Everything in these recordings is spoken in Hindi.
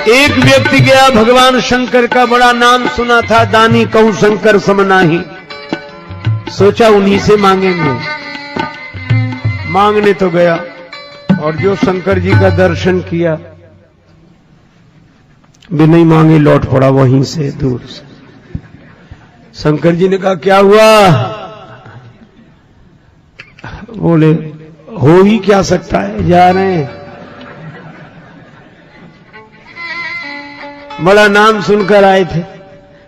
एक व्यक्ति गया, भगवान शंकर का बड़ा नाम सुना था, दानी कहूं शंकर समनाही, सोचा उन्हीं से मांगेंगे। मांगने तो गया और जो शंकर जी का दर्शन किया, बिना ही मांगे लौट पड़ा वहीं से दूर से। शंकर जी ने कहा क्या हुआ? बोले हो ही क्या सकता है, जा रहे हैं। बड़ा नाम सुनकर आए थे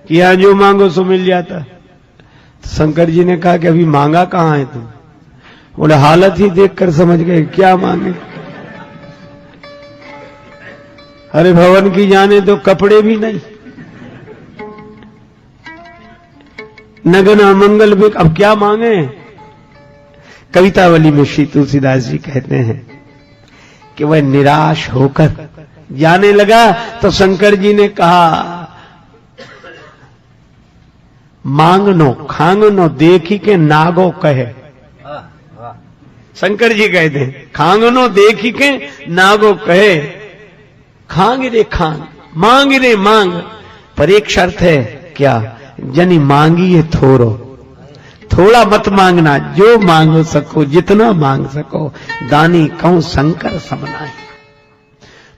कि यहां जो मांगो सो मिल जाता। तो शंकर जी ने कहा कि अभी मांगा कहां है तुम? बोले हालत ही देखकर समझ गए क्या मांगे। अरे भवन की जाने तो कपड़े भी नहीं, नगन अमंगल भी, अब क्या मांगे? कवितावली में श्री तुलसीदास जी कहते हैं कि वह निराश होकर जाने लगा तो शंकर जी ने कहा मांगनो खांगनो देखी के नागो कहे। शंकर जी कहते हैं खांगनो देखी के नागो कहे। खांग रे खांग, मांग रे मांग, पर एक शर्त है क्या? जनी मांगी ये थोरो, थोड़ा मत मांगना, जो मांग सको जितना मांग सको। दानी कहूं शंकर समनाही।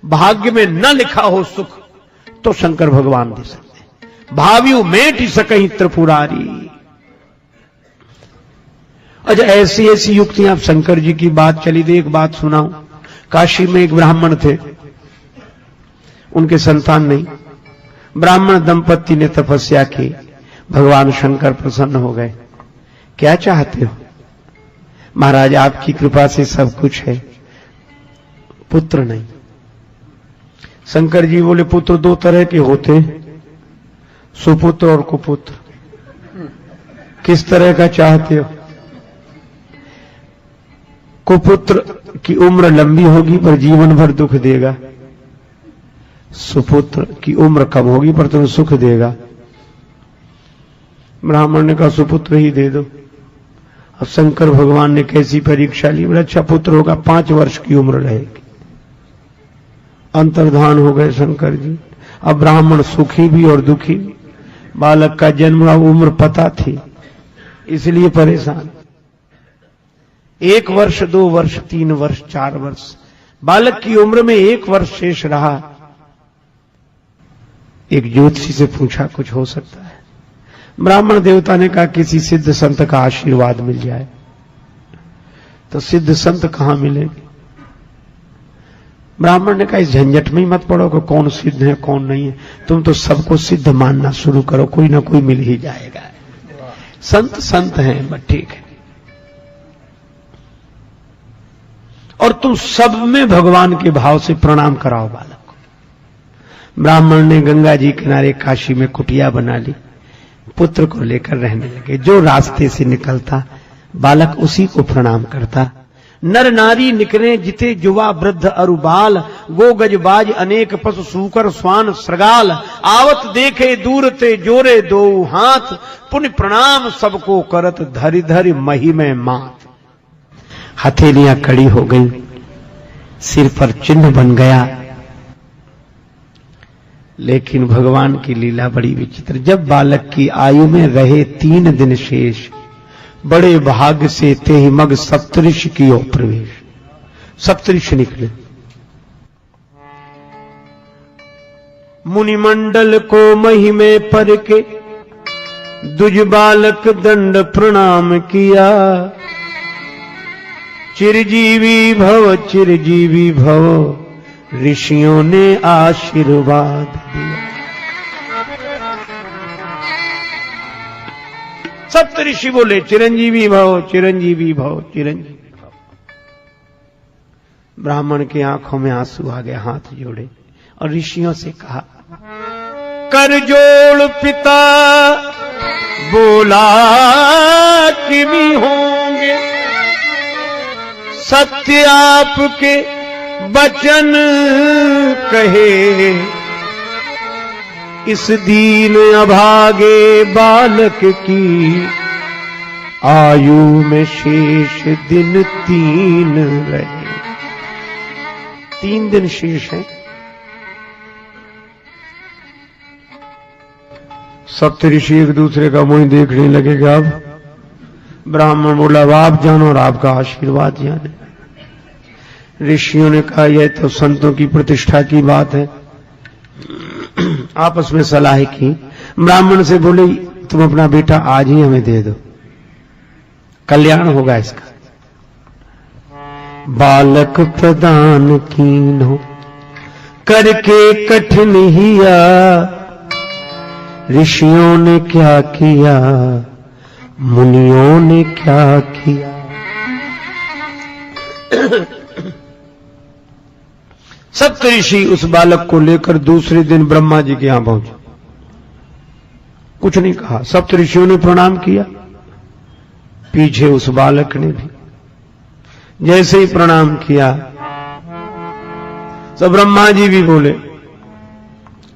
भाग्य में न लिखा हो सुख तो शंकर भगवान दे सकते। भाव्यू मेट सकहीं त्रिपुरारी। अच्छा ऐसी ऐसी युक्तियां आप शंकर जी की बात चली थी। एक बात सुनाऊं, काशी में एक ब्राह्मण थे, उनके संतान नहीं। ब्राह्मण दंपत्ति ने तपस्या की, भगवान शंकर प्रसन्न हो गए। क्या चाहते हो? महाराज आपकी कृपा से सब कुछ है, पुत्र नहीं। शंकर जी बोले पुत्र दो तरह के होते हैं, सुपुत्र और कुपुत्र। किस तरह का चाहते हो? कुपुत्र की उम्र लंबी होगी पर जीवन भर दुख देगा, सुपुत्र की उम्र कम होगी पर तुम्हें सुख देगा। ब्राह्मण ने कहा सुपुत्र ही दे दो। अब शंकर भगवान ने कैसी परीक्षा ली? बोला अच्छा पुत्र होगा, 5 वर्ष की उम्र रहेगी। अंतर्धान हो गए शंकर जी। अब ब्राह्मण सुखी भी और दुखी भी। बालक का जन्म उम्र पता थी इसलिए परेशान। 1 वर्ष 2 वर्ष 3 वर्ष 4 वर्ष, बालक की उम्र में 1 वर्ष शेष रहा। एक ज्योतिषी से पूछा कुछ हो सकता है? ब्राह्मण देवता ने कहा किसी सिद्ध संत का आशीर्वाद मिल जाए। तो सिद्ध संत कहां मिलेंगे? ब्राह्मण ने कहा इस झंझट में ही मत पड़ो कि कौन सिद्ध है कौन नहीं है, तुम तो सबको सिद्ध मानना शुरू करो, कोई ना कोई मिल ही जाएगा। संत संत हैं बस ठीक है, और तुम सब में भगवान के भाव से प्रणाम कराओ बालक को। ब्राह्मण ने गंगा जी किनारे काशी में कुटिया बना ली, पुत्र को लेकर रहने लगे। जो रास्ते से निकलता बालक उसी को प्रणाम करता। नर नारी निकले जिते युवा वृद्ध अरुबाल, गो गजबाज अनेक पशु सूकर स्वान श्रगाल, आवत देखे दूर ते जोरे दो हाथ, पुण्य प्रणाम सबको करत धरि धरि मही में मात। हथेलियां कड़ी हो गई, सिर पर चिन्ह बन गया। लेकिन भगवान की लीला बड़ी विचित्र। जब बालक की आयु में रहे 3 दिन शेष, बड़े भाग्य से ते ही मग सप्तऋषि की ओर प्रवेश। सप्तऋषि निकले, मुनिमंडल को महिमे पर के दुज बालक दंड प्रणाम किया। चिरजीवी भव ऋषियों ने आशीर्वाद दिया। सप्तऋषि बोले चिरंजीवी भव चिरंजीवी भव चिरंजीवी भव। ब्राह्मण की आंखों में आंसू आ गए, हाथ जोड़े और ऋषियों से कहा कर जोड़ पिता बोला कि भी होंगे, सत्य आपके वचन कहे। इस दीन अभागे बालक की आयु में शेष दिन 3 रहे। 3 दिन शेष है। सप्तऋषि एक दूसरे का मुंह देखने लगेगा। अब ब्राह्मण बोला आप जानो और आपका आशीर्वाद जाने। ऋषियों ने कहा यह तो संतों की प्रतिष्ठा की बात है। आपस में सलाह की। ब्राह्मण से बोले तुम अपना बेटा आज ही हमें दे दो, कल्याण होगा इसका। बालक प्रदान कीन्हो करके कठिन हिया, ऋषियों ने क्या किया मुनियों ने क्या किया। सप्तऋषि उस बालक को लेकर दूसरे दिन ब्रह्मा जी के यहां पहुंचे। कुछ नहीं कहा, सप्तऋषियों ने प्रणाम किया, पीछे उस बालक ने भी जैसे ही प्रणाम किया तो ब्रह्मा जी भी बोले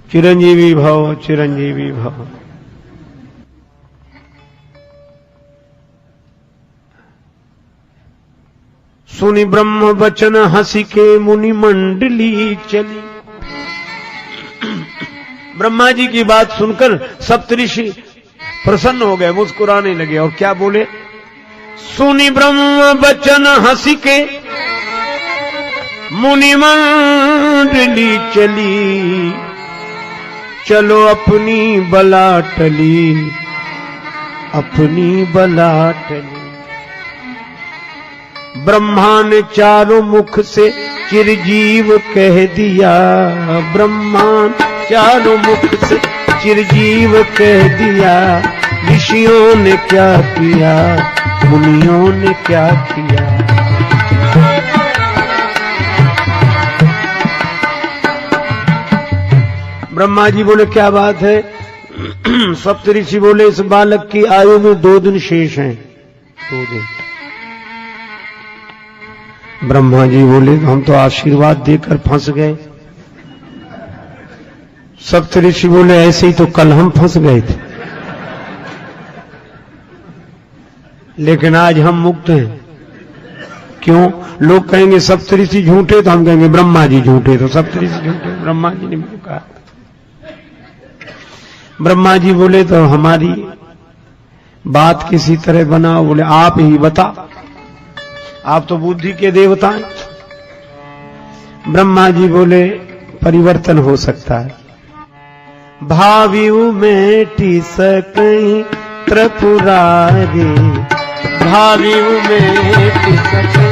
चिरंजीवी भव चिरंजीवी भव। सुनि ब्रह्म वचन हंसी के मुनि मंडली चली। ब्रह्मा जी की बात सुनकर सप्तऋषि प्रसन्न हो गए, मुस्कुराने लगे और क्या बोले, सुनि ब्रह्म वचन हंसी के मुनि मंडली चली, चलो अपनी बला टली अपनी बला टली। ब्रह्मा ने चारों मुख से चिरजीव कह दिया, ब्रह्मा चारों मुख से चिरजीव कह दिया। ऋषियों ने क्या किया मुनियों ने क्या किया। ब्रह्मा जी बोले क्या बात है। सप्तऋषि बोले इस बालक की आयु में 2 दिन शेष हैं, 2 दिन। ब्रह्मा जी बोले हम तो आशीर्वाद देकर फंस गए। सप्तऋषि बोले ऐसे ही तो कल हम फंस गए थे, लेकिन आज हम मुक्त हैं। क्यों? लोग कहेंगे सप्तऋषि झूठे, तो हम कहेंगे ब्रह्मा जी झूठे। तो सप्तऋषि झूठे, ब्रह्मा जी ने भी कहा। ब्रह्मा जी बोले तो हमारी बात किसी तरह बनाओ। बोले आप ही बता, आप तो बुद्धि के देवता हैं। ब्रह्मा जी बोले परिवर्तन हो सकता है। भावियु मेटी सकई त्रिपुरारी, भावियु मेटी सकई,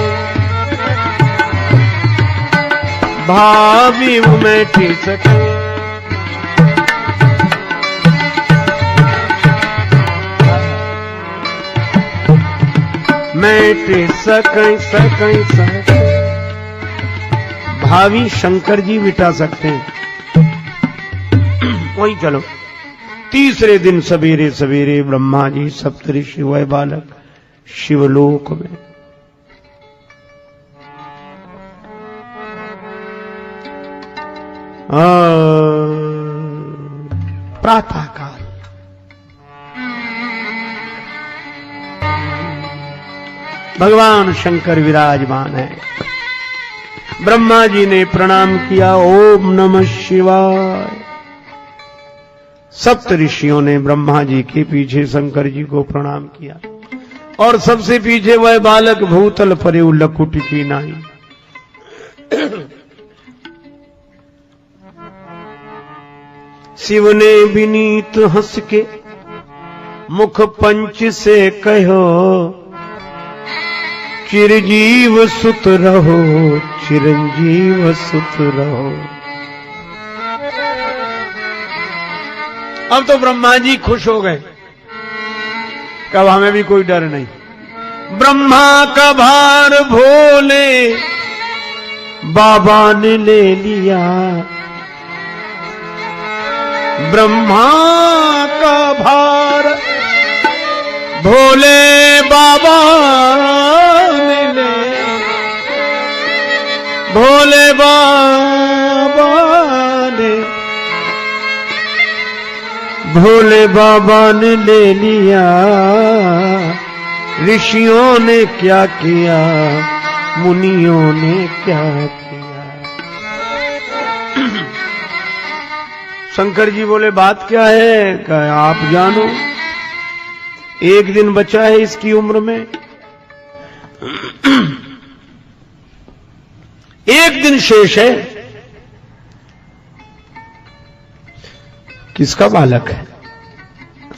भावियु मेटी सकई। मेटे सकई सकई सकई। भावी शंकर जी मिटा सकते हैं। वहीं चलो। तीसरे दिन सवेरे सवेरे ब्रह्मा जी सप्तऋषि वह बालक शिवलोक में। प्रातः काल भगवान शंकर विराजमान है। ब्रह्मा जी ने प्रणाम किया, ओम नमः शिवाय। सप्तऋषियों ने ब्रह्मा जी के पीछे शंकर जी को प्रणाम किया और सबसे पीछे वह बालक भूतल परे लकुट की नाई। शिव ने विनीत हंस के मुख पंच से कहो, चिरजीव सुत रहो चिरंजीव सुत रहो। अब तो ब्रह्मा जी खुश हो गए, कब हमें भी कोई डर नहीं। ब्रह्मा का भार भोले बाबा ने ले लिया, ब्रह्मा का भार भोले बाबा ने ले, भोले बाबा ने, भोले बाबा ने ले लिया। ऋषियों ने क्या किया मुनियों ने क्या किया। शंकर जी बोले बात क्या है? कहा आप जानो, एक दिन बचा है इसकी उम्र में, एक दिन शेष है। किसका बालक है?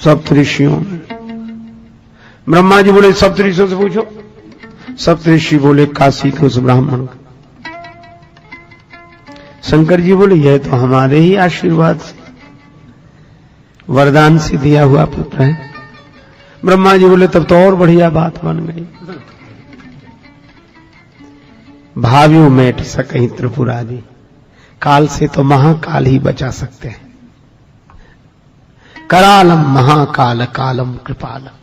सप्तऋषियों में। ब्रह्मा जी बोले सप्तऋषियों से पूछो। सप्तऋषि बोले काशी के उस ब्राह्मण का। शंकर जी बोले यह तो हमारे ही आशीर्वाद से, वरदान से दिया हुआ पुत्र है। ब्रह्मा जी बोले तब तो और बढ़िया बात बन गई। भाव्यो मेट सकहीं त्रिपुरादि, काल से तो महाकाल ही बचा सकते हैं। करालम महाकाल कालम कृपालम।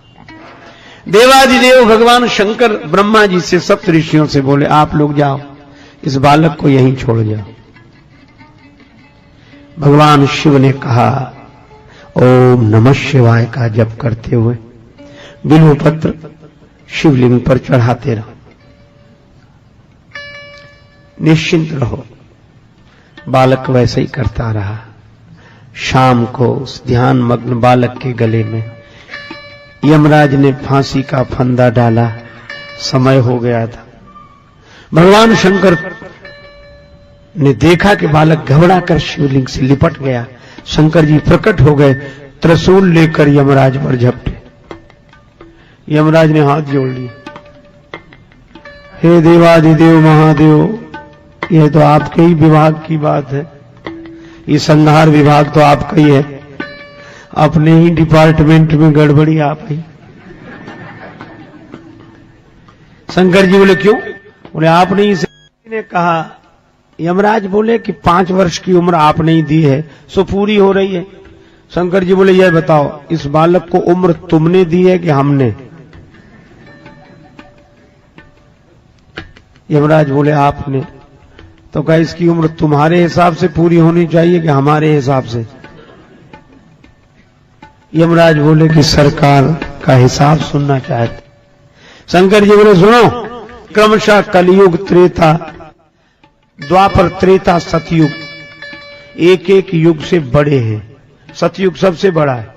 देवादिदेव भगवान शंकर ब्रह्मा जी से सप्तऋषियों से बोले आप लोग जाओ, इस बालक को यहीं छोड़ जाओ। भगवान शिव ने कहा ओम नमः शिवाय का जप करते हुए बिल्व पत्र शिवलिंग पर चढ़ाते रहो, निश्चिंत रहो। बालक वैसे ही करता रहा। शाम को उस ध्यान मग्न बालक के गले में यमराज ने फांसी का फंदा डाला। समय हो गया था। भगवान शंकर ने देखा कि बालक घबरा कर शिवलिंग से लिपट गया। शंकर जी प्रकट हो गए, त्रिशूल लेकर यमराज पर झपटे। यमराज ने हाथ जोड़ लिए, हे देवादिदेव महादेव, यह तो आपके ही विभाग की बात है, ये संहार विभाग तो आपका ही है, अपने ही डिपार्टमेंट में गड़बड़ी आप ही। शंकर जी बोले क्यों? बोले आपने ही ने कहा। यमराज बोले कि 5 वर्ष की उम्र आपने ही दी है, सो पूरी हो रही है। शंकर जी बोले यह बताओ, इस बालक को उम्र तुमने दी है कि हमने? यमराज बोले आपने। तो कहा इसकी उम्र तुम्हारे हिसाब से पूरी होनी चाहिए कि हमारे हिसाब से? यमराज बोले कि सरकार का हिसाब सुनना चाहते। शंकर जी बोले सुनो, क्रमशः कलयुग, त्रेता, द्वापर, त्रेता, सतयुग, एक एक युग से बड़े हैं। सतयुग सबसे बड़ा है,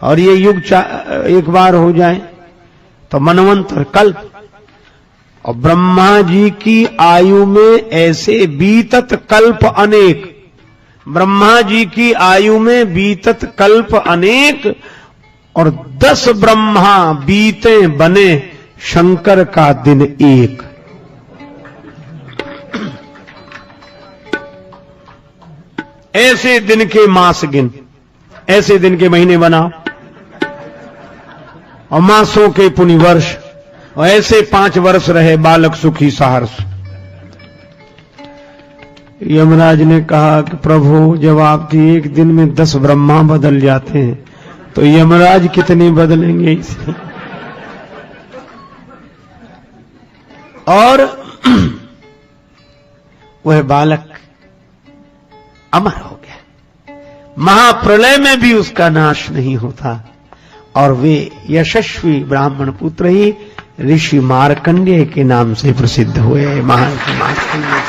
और ये युग एक बार हो जाए तो मनवंतर, कल्प। और ब्रह्मा जी की आयु में ऐसे बीतत कल्प अनेक, ब्रह्मा जी की आयु में बीतत कल्प अनेक, और 10 ब्रह्मा बीते बने शंकर का दिन एक। ऐसे दिन के मास गिन, ऐसे दिन के महीने बनाओ, और मासों के पुनि वर्ष, और ऐसे 5 वर्ष रहे बालक सुखी सहर्ष। यमराज ने कहा कि प्रभु जब आपकी एक दिन में 10 ब्रह्मा बदल जाते हैं तो यमराज कितने बदलेंगे इसे? और वह बालक अमर हो गया। महाप्रलय में भी उसका नाश नहीं होता, और वे यशस्वी ब्राह्मण पुत्र ही ऋषि मार्कंडेय के नाम से प्रसिद्ध हुए। महर्षि मार्कंडेय